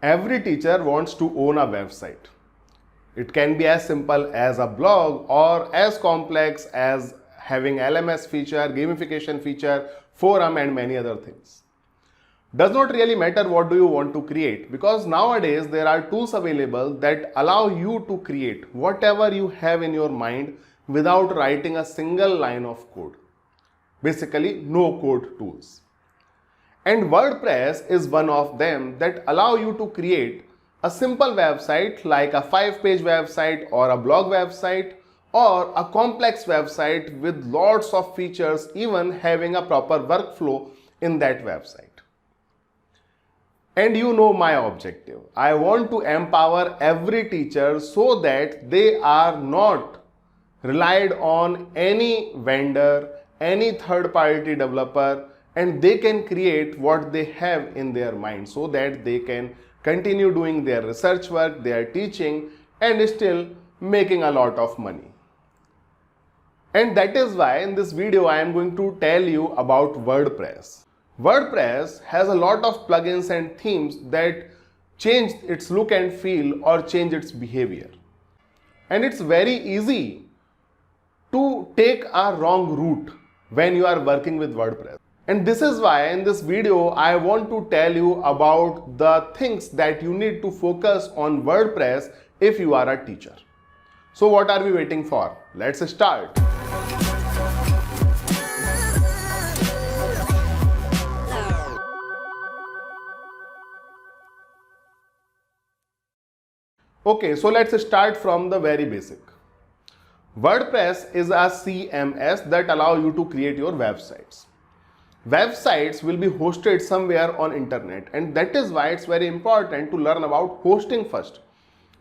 Every teacher wants to own a website. It can be as simple as a blog or as complex as having LMS feature, gamification feature, forum and many other things. Does not really matter what do you want to create, because nowadays there are tools available that allow you to create whatever you have in your mind without writing a single line of code. Basically, no code tools. And WordPress is one of them that allow you to create a simple website like a 5-page website or a blog website or a complex website with lots of features, even having a proper workflow in that website. And you know my objective. I want to empower every teacher so that they are not relied on any vendor, any third-party developer, and they can create what they have in their mind so that they can continue doing their research work, their teaching, and still making a lot of money. And that is why in this video I am going to tell you about WordPress. WordPress has a lot of plugins and themes that change its look and feel or change its behavior. And it's very easy to take a wrong route when you are working with WordPress. And this is why in this video I want to tell you about the things that you need to focus on WordPress if you are a teacher. So what are we waiting for? Let's start. Okay, so let's start from the very basic. WordPress is a CMS that allows you to create your websites. Websites will be hosted somewhere on internet, and that is why it's very important to learn about hosting first.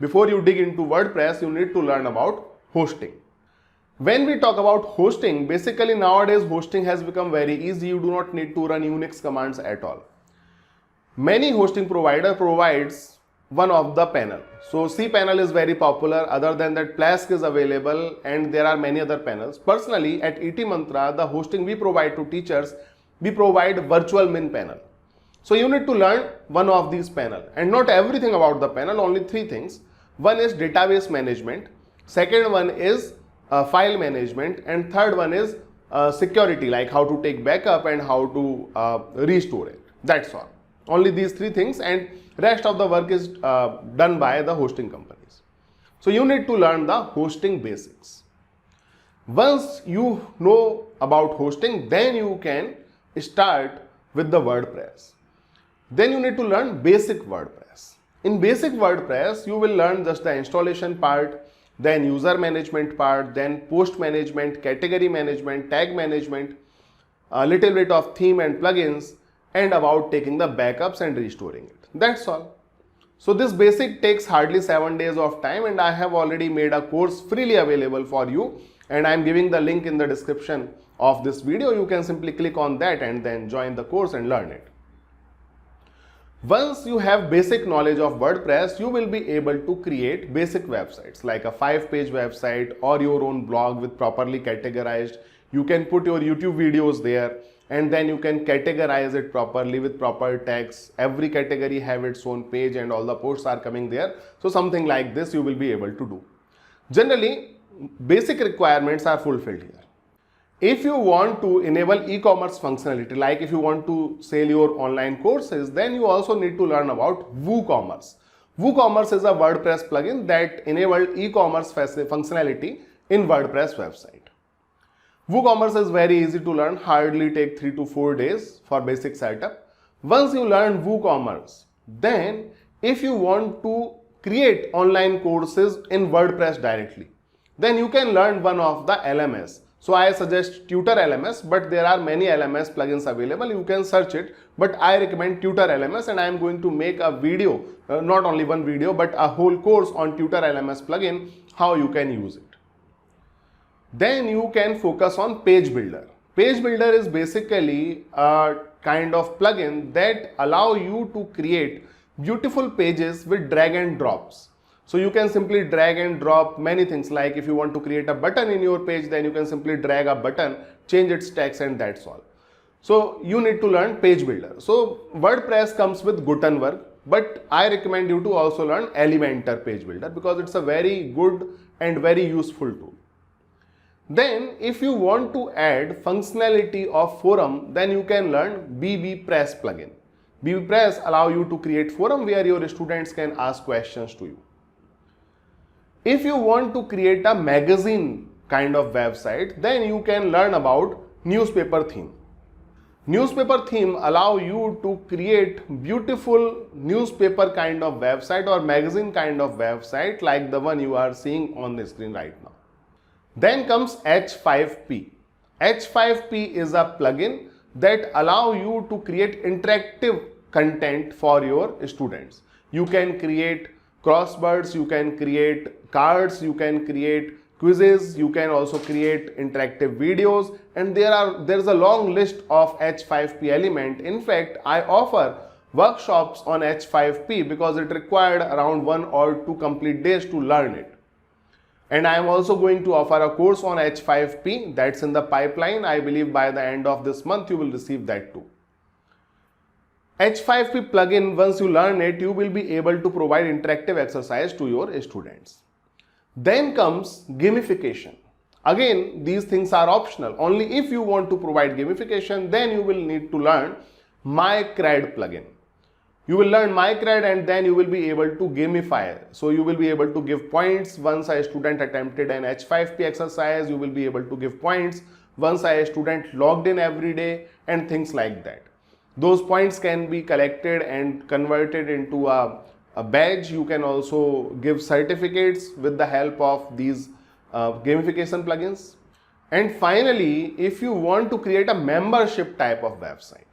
Before you dig into WordPress, you need to learn about hosting. When we talk about hosting, basically nowadays hosting has become very easy. You do not need to run Unix commands at all. Many hosting provider provides one of the panel. So cPanel is very popular. Other than that, Plesk is available, and there are many other panels. Personally, at ET Mantra, the hosting we provide to teachers, we provide virtual min panel. So you need to learn one of these panel, and not everything about the panel, only 3 things. One is database management, second one is file management, and third one is security, like how to take backup and how to restore it. That's all. Only these 3 things, and rest of the work is done by the hosting companies. So you need to learn the hosting basics. Once you know about hosting, then you can start with the WordPress. Then you need to learn basic WordPress. In basic WordPress, you will learn just the installation part, then user management part, then post management, category management, tag management, a little bit of theme and plugins, and about taking the backups and restoring it. That's all. So this basic takes hardly 7 days of time, and I have already made a course freely available for you, and I am giving the link in the description of this video. You can simply click on that and then join the course and learn it. Once you have basic knowledge of WordPress, you will be able to create basic websites like a 5-page website or your own blog with properly categorized. You can put your YouTube videos there, and then you can categorize it properly with proper tags. Every category have its own page and all the posts are coming there. So something like this you will be able to do. Generally, basic requirements are fulfilled here. If you want to enable e-commerce functionality, like if you want to sell your online courses, then you also need to learn about WooCommerce. WooCommerce is a WordPress plugin that enabled e-commerce functionality in WordPress website. WooCommerce is very easy to learn, hardly take 3 to 4 days for basic setup. Once you learn WooCommerce, then if you want to create online courses in WordPress directly, then you can learn one of the LMS. So I suggest Tutor LMS, but there are many LMS plugins available. You can search it, but I recommend Tutor LMS, and I am going to make a video, not only one video, but a whole course on Tutor LMS plugin, how you can use it. Then you can focus on Page Builder. Page Builder is basically a kind of plugin that allow you to create beautiful pages with drag and drops. So you can simply drag and drop many things, like if you want to create a button in your page, then you can simply drag a button, change its text, and that's all. So you need to learn Page Builder. So WordPress comes with Gutenberg. but I recommend you to also learn Elementor Page Builder because it's a very good and very useful tool. Then if you want to add functionality of forum, then you can learn bbPress plugin. bbPress allow you to create forum where your students can ask questions to you. If you want to create a magazine kind of website, then you can learn about newspaper theme. Newspaper theme allow you to create beautiful newspaper kind of website or magazine kind of website like the one you are seeing on the screen right now. Then comes H5P. H5P is a plugin that allow you to create interactive content for your students. You can create crosswords, you can create cards, you can create quizzes, you can also create interactive videos, and there is a long list of H5P element. In fact, I offer workshops on H5P because it required around 1 or 2 complete days to learn it. And I am also going to offer a course on H5P that's in the pipeline. I believe by the end of this month you will receive that too. H5P plugin, once you learn it, you will be able to provide interactive exercise to your students. Then comes gamification. Again, these things are optional. Only if you want to provide gamification, then you will need to learn MyCred plugin. You will learn MyCred and then you will be able to gamify. So you will be able to give points once a student attempted an H5P exercise. You will be able to give points once a student logged in every day and things like that. Those points can be collected and converted into a badge. You can also give certificates with the help of these gamification plugins. And finally, if you want to create a membership type of website,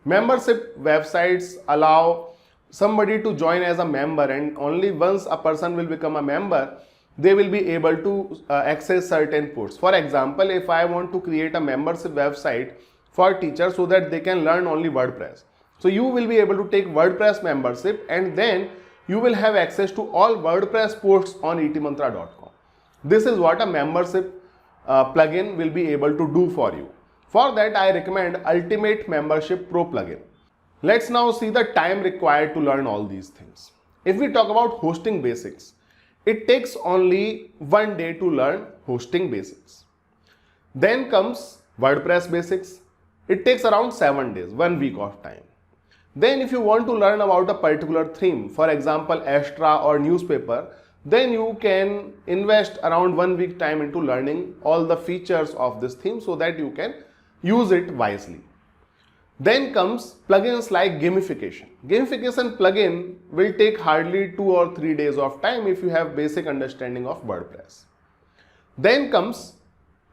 membership websites allow somebody to join as a member, and only once a person will become a member, they will be able to access certain posts. For example, if I want to create a membership website for teachers so that they can learn only WordPress, so you will be able to take WordPress membership and then you will have access to all WordPress posts on etmantra.com. This is what a membership plugin will be able to do for you. For that, I recommend Ultimate Membership Pro plugin. Let's now see the time required to learn all these things. If we talk about hosting basics, it takes only 1 day to learn hosting basics. Then comes WordPress basics. It takes around 7 days, 1 week of time. Then if you want to learn about a particular theme, for example, Astra or newspaper, then you can invest around 1 week time into learning all the features of this theme so that you can use it wisely. Then comes plugins like gamification. Gamification plugin will take hardly 2 or 3 days of time if you have basic understanding of WordPress. Then comes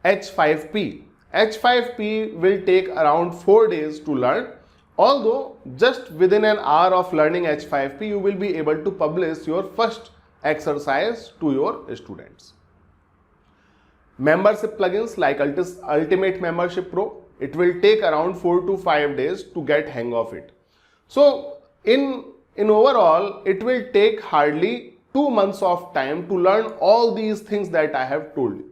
H5P. H5P will take around 4 days to learn. Although just within an hour of learning H5P, you will be able to publish your first exercise to your students. Membership plugins like Ultimate Membership Pro, it will take around 4 to 5 days to get hang of it. So in overall, it will take hardly 2 months of time to learn all these things that I have told you.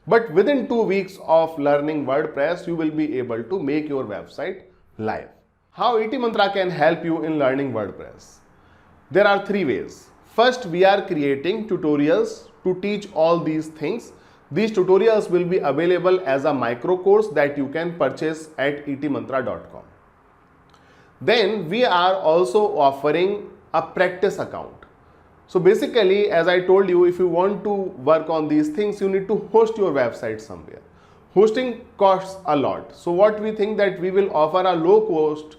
But within 2 weeks of learning WordPress, you will be able to make your website live. How Etmantra can help you in learning WordPress? There are 3 ways. First, we are creating tutorials to teach all these things. These tutorials will be available as a micro course that you can purchase at etmantra.com. Then we are also offering a practice account. So basically, as I told you, if you want to work on these things, you need to host your website somewhere. Hosting costs a lot. So what we think that we will offer a low cost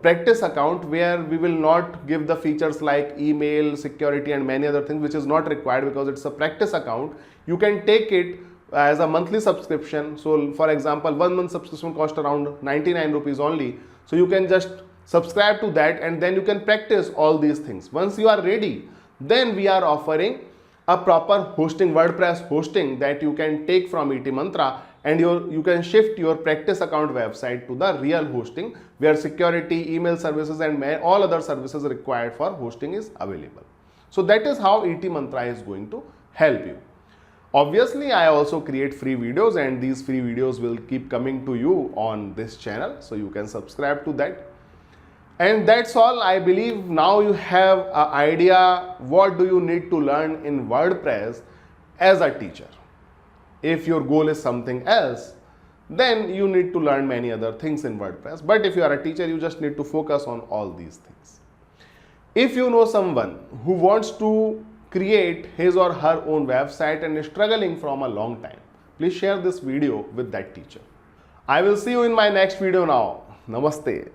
practice account where we will not give the features like email, security and many other things which is not required because it's a practice account. You can take it as a monthly subscription. So for example, 1 month subscription cost around 99 rupees only. So you can just subscribe to that and then you can practice all these things. Once you are ready, then we are offering a proper hosting, WordPress hosting that you can take from Etmantra, and you can shift your practice account website to the real hosting where security, email services and all other services required for hosting is available. So that is how Etmantra is going to help you. Obviously, I also create free videos and these free videos will keep coming to you on this channel. So you can subscribe to that. And that's all. I believe now you have an idea what do you need to learn in WordPress as a teacher. If your goal is something else, then you need to learn many other things in WordPress. But if you are a teacher, you just need to focus on all these things. If you know someone who wants to create his or her own website and is struggling from a long time, please share this video with that teacher. I will see you in my next video now. Namaste.